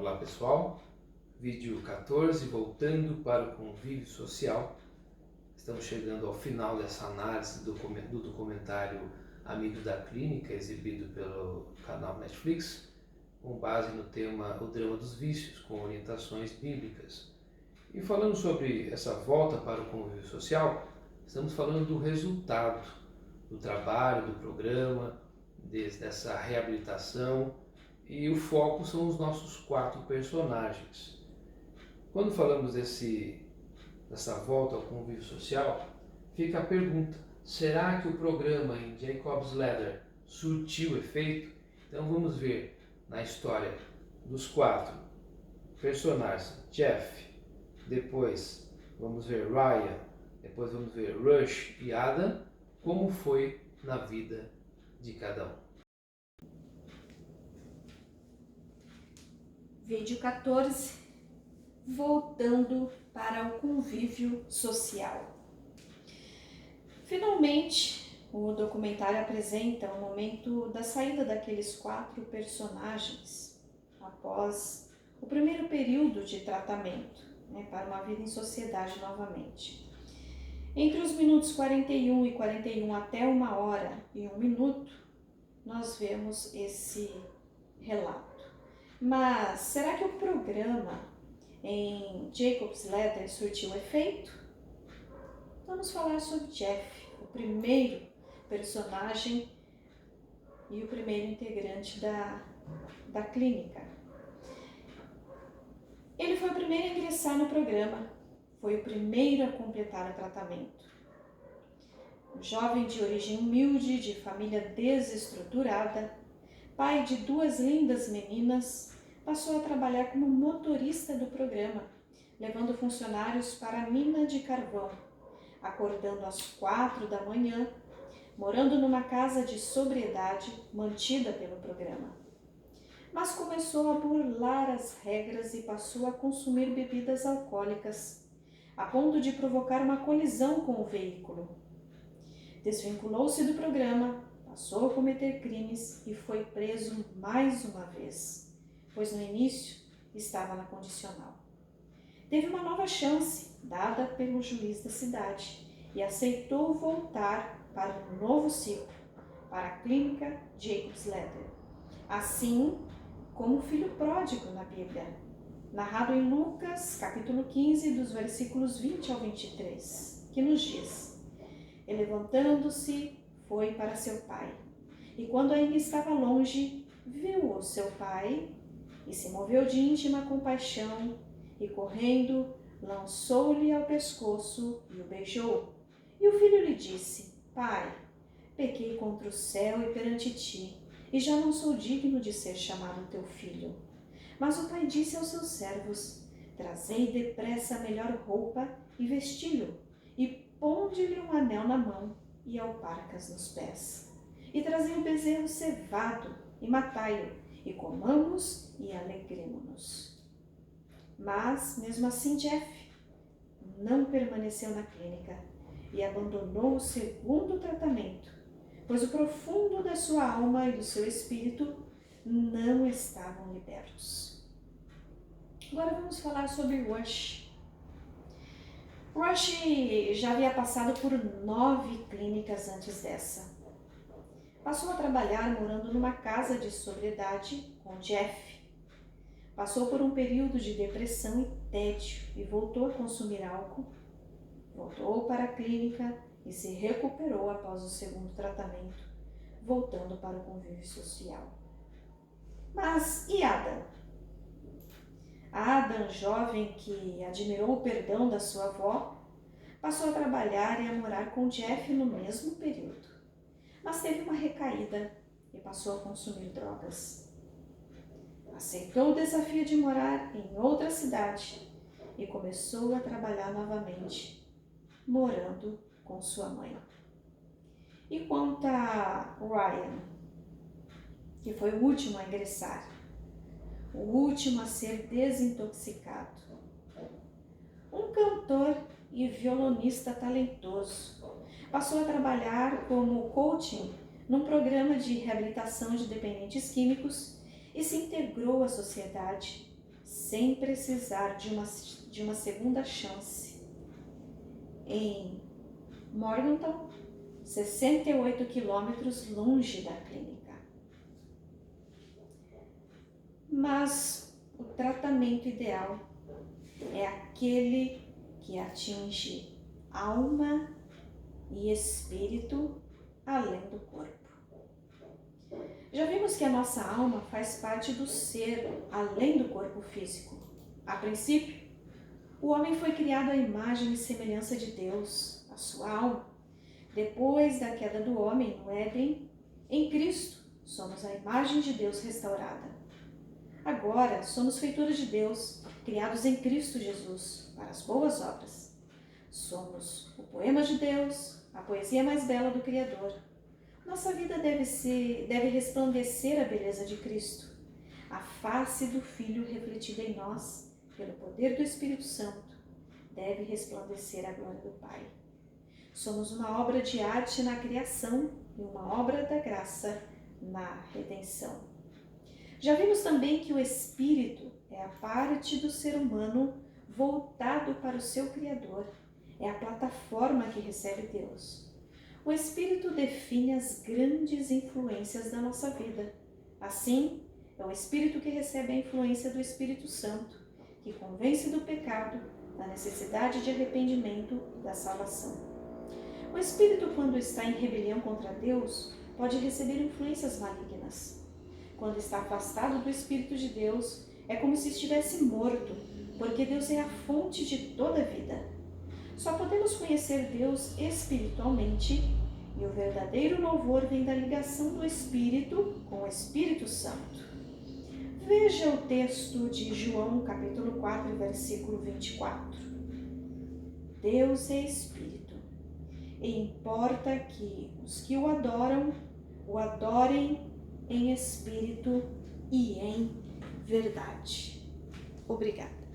Olá pessoal, vídeo 14, voltando para o convívio social. Estamos chegando ao final dessa análise do documentário Amigos da Clínica, exibido pelo canal Netflix, com base no tema O Drama dos Vícios, com orientações bíblicas. E falando sobre essa volta para o convívio social, estamos falando do resultado do trabalho, do programa, dessa reabilitação, e o foco são os nossos 4 personagens. Quando falamos dessa volta ao convívio social, fica a pergunta: será que o programa em Jacob's Ladder surtiu efeito? Então vamos ver na história dos 4 personagens, Jeff, depois vamos ver Ryan, depois vamos ver Rush e Adam, como foi na vida de cada um. Vídeo 14, voltando para o convívio social. Finalmente, o documentário apresenta o momento da saída daqueles 4 personagens após o primeiro período de tratamento, para uma vida em sociedade novamente. Entre os minutos 41 e 41 até 1h e 1 minuto, nós vemos esse relato. Mas será que o programa em Jacob's Ladder surtiu efeito? Vamos falar sobre Jeff, o primeiro personagem e o primeiro integrante da clínica. Ele foi o primeiro a ingressar no programa, foi o primeiro a completar o tratamento. Um jovem de origem humilde, de família desestruturada, pai de 2 lindas meninas, passou a trabalhar como motorista do programa, levando funcionários para a mina de carvão, acordando às 4 da manhã, morando numa casa de sobriedade mantida pelo programa. Mas começou a burlar as regras e passou a consumir bebidas alcoólicas, a ponto de provocar uma colisão com o veículo. Desvinculou-se do programa, passou a cometer crimes e foi preso mais uma vez, pois no início estava na condicional. Teve uma nova chance dada pelo juiz da cidade e aceitou voltar para um novo ciclo, para a clínica Jacob's Ladder, assim como o filho pródigo na Bíblia, narrado em Lucas, capítulo 15, dos versículos 20 ao 23, que nos diz: E levantando-se, foi para seu pai. E quando ainda estava longe, viu o seu pai e se moveu de íntima compaixão e, correndo, lançou-lhe ao pescoço e o beijou. E o filho lhe disse: Pai, pequei contra o céu e perante ti, e já não sou digno de ser chamado teu filho. Mas o pai disse aos seus servos: Trazei depressa a melhor roupa e vesti-lo, e ponde-lhe um anel na mão e alparcas nos pés. E trazei o bezerro cevado e matai-o, e comamos e alegremo-nos. Mas, mesmo assim, Jeff não permaneceu na clínica e abandonou o segundo tratamento, pois o profundo da sua alma e do seu espírito não estavam libertos. Agora vamos falar sobre Rush. Rush já havia passado por 9 clínicas antes dessa. Passou a trabalhar morando numa casa de sobriedade com Jeff. Passou por um período de depressão e tédio e voltou a consumir álcool. Voltou para a clínica e se recuperou após o segundo tratamento, voltando para o convívio social. Mas e Adam? Adam, jovem que admirou o perdão da sua avó, passou a trabalhar e a morar com Jeff no mesmo período, mas teve uma recaída e passou a consumir drogas. Aceitou o desafio de morar em outra cidade e começou a trabalhar novamente, morando com sua mãe. E quanto a Ryan, que foi o último a ingressar, o último a ser desintoxicado, um cantor e violonista talentoso, passou a trabalhar como coaching num programa de reabilitação de dependentes químicos e se integrou à sociedade, sem precisar de uma segunda chance. Em Morganton, 68 quilômetros longe da clínica. Mas o tratamento ideal é aquele que atinge alma e espírito além do corpo. Já vimos que a nossa alma faz parte do ser além do corpo físico. A princípio, o homem foi criado à imagem e semelhança de Deus, a sua alma. Depois da queda do homem no Éden, em Cristo, somos a imagem de Deus restaurada. Agora, somos feituras de Deus, criados em Cristo Jesus, para as boas obras. Somos o poema de Deus, a poesia mais bela do Criador. Nossa vida deve resplandecer a beleza de Cristo, a face do Filho refletida em nós, pelo poder do Espírito Santo, deve resplandecer a glória do Pai. Somos uma obra de arte na criação e uma obra da graça na redenção. Já vimos também que o Espírito é a parte do ser humano voltado para o seu Criador, é a plataforma que recebe Deus. O Espírito define as grandes influências da nossa vida. Assim, é o Espírito que recebe a influência do Espírito Santo, que convence do pecado, da necessidade de arrependimento e da salvação. O Espírito, quando está em rebelião contra Deus, pode receber influências malignas. Quando está afastado do Espírito de Deus, é como se estivesse morto, porque Deus é a fonte de toda a vida. Só podemos conhecer Deus espiritualmente e o verdadeiro louvor vem da ligação do Espírito com o Espírito Santo. Veja o texto de João, capítulo 4, versículo 24. Deus é Espírito, e importa que os que o adorem em espírito e em verdade. Obrigada.